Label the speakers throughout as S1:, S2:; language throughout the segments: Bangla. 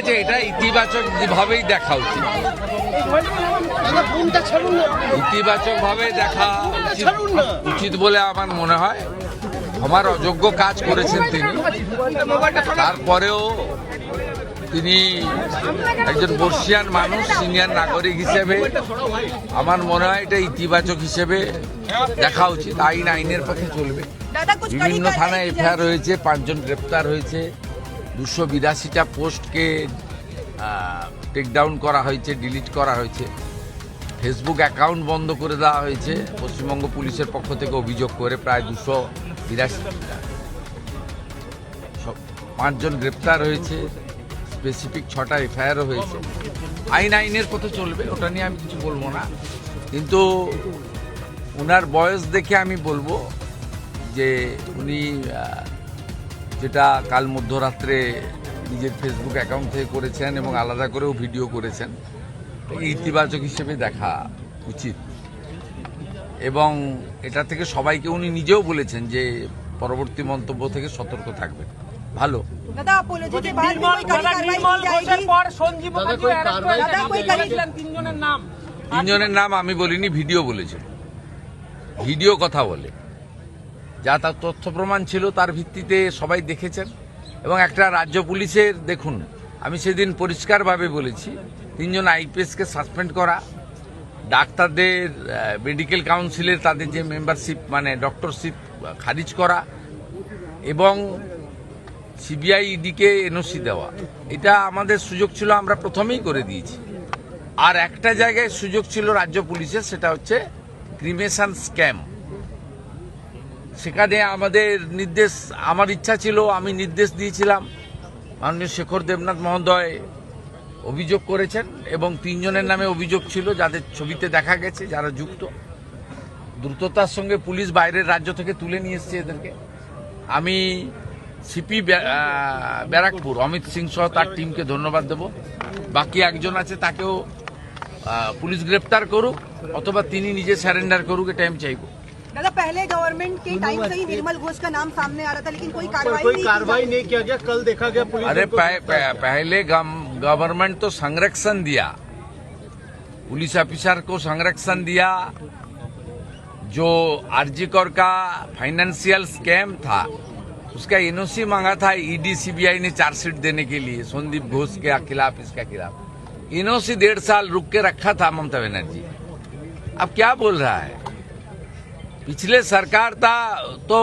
S1: কাছে এটা ইতিবাচক ভাবেই দেখা উচিত, ইতিবাচক ভাবে দেখা উচিত বলে আমার মনে হয়। আমার অযোগ্য কাজ করেছেন তিনি, তারপরেও তিনি একজন বর্ষিয়ান মানুষ, সিনিয়র নাগরিক হিসেবে আমার মনে হয় এটা ইতিবাচক হিসেবে দেখা উচিত। আইনের পথে চলবে। বিভিন্ন থানায় এফআইআর হয়েছে, 5 জন গ্রেপ্তার হয়েছে, 282টা পোস্টকে টেকডাউন করা হয়েছে, ডিলিট করা হয়েছে, ফেসবুক অ্যাকাউন্ট বন্ধ করে দেওয়া হয়েছে পশ্চিমবঙ্গ পুলিশের পক্ষ থেকে অভিযোগ করে প্রায় 282টা। 5 জন গ্রেপ্তার হয়েছে, স্পেসিফিক 6টা এফআইআরও হয়েছে। আইনের পথে চলবে, ওটা নিয়ে আমি কিছু বলবো না। কিন্তু ওনার বয়স দেখে আমি বলবো যে উনি যেটা কাল মধ্যরাত্রে নিজের ফেসবুক অ্যাকাউন্ট থেকে করেছেন এবং আলাদা করেও ভিডিও করেছেন, ইতিবাচক হিসেবে দেখা উচিত। এবং এটা থেকে সবাইকে উনি নিজেও বলেছেন যে পরবর্তী মন্তব্য থেকে সতর্ক থাকবেন। ভালো। তিনজনের নাম আমি বলিনি, ভিডিও বলেছে, ভিডিও কথা বলে যা তার তথ্য প্রমাণ ছিল তার ভিত্তিতে সবাই দেখেছেন। এবং একটা রাজ্য পুলিশের দেখুন, আমি সেদিন পরিষ্কারভাবে বলেছি 3 জন আইপিএসকে সাসপেন্ড করা, ডাক্তারদের মেডিকেল কাউন্সিলের তাদের যে মেম্বারশিপ মানে ডক্টরশিপ খারিজ করা এবং সিবিআই ইডিকে এনওসি দেওয়া, এটা আমাদের সুযোগ ছিল, আমরা প্রথমেই করে দিয়েছি। আর একটা জায়গায় সুযোগ ছিল রাজ্য পুলিশের, সেটা হচ্ছে ক্রিমেশন স্ক্যাম। সেখানে আমাদের নির্দেশ, আমার ইচ্ছা ছিল, আমি নির্দেশ দিয়েছিলাম, মাননীয় শেখর দেবনাথ মহোদয় অভিযোগ করেছেন এবং 3 জনের নামে অভিযোগ ছিল যাদের ছবিতে দেখা গেছে যারা যুক্ত। দ্রুততার সঙ্গে পুলিশ বাইরের রাজ্য থেকে তুলে নিয়ে এসছে এদেরকে। আমি সিপি ব্যারাকপুর অমিত সিং সহ তার টিমকে ধন্যবাদ দেব। বাকি একজন আছে, তাকেও পুলিশ গ্রেপ্তার করুক অথবা তিনি নিজে সারেন্ডার করুক, এটা আমি চাইব।
S2: दादा, पहले गवर्नमेंट के टाइम से ही निर्मल घोष का नाम सामने आ रहा था, लेकिन कोई कार्रवाई नहीं किया गया। कल देखा गया पुलिस।
S1: अरे पहले गवर्नमेंट तो संरक्षण दिया, पुलिस ऑफिसर को संरक्षण दिया। जो आरजीकर का फाइनेंशियल स्कैम था उसका एनओसी मांगा था ईडी सीबीआई ने चार्जशीट देने के लिए संदीप घोष के खिलाफ, इसका खिलाफ एनओसी 1.5 साल रुक के रखा था ममता बनर्जी। अब क्या बोल रहा है? पिछले सरकार था तो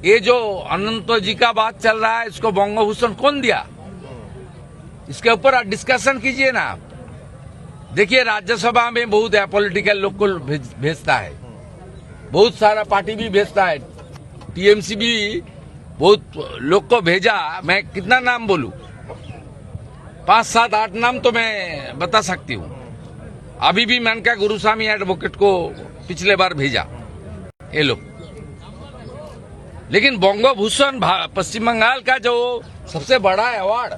S1: ये जो अनंत जी का बात चल रहा है, इसको बंगभूषण कौन दिया? इसके ऊपर डिस्कशन कीजिए ना आप। देखिए राज्यसभा में बहुत पॉलिटिकल लोग को भेजता है, बहुत सारा पार्टी भी भेजता है, टीएमसी भी बहुत लोग को भेजा। मैं कितना नाम बोलूं? 5, 7, 8 नाम तो मैं बता सकती हूं। अभी भी मेनका गुरुस्वामी एडवोकेट को पिछले बार भेजा ये लोग। लेकिन बंगभूषण पश्चिम बंगाल का जो सबसे बड़ा अवार्ड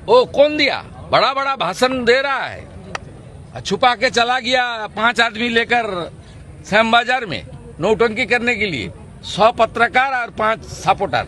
S1: वो कौन दिया? बड़ा बड़ा भाषण दे रहा है, छुपा के चला गया 5 आदमी लेकर श्याम बाजार में नौटंकी करने के लिए, 100 पत्रकार और 5 सपोर्टर।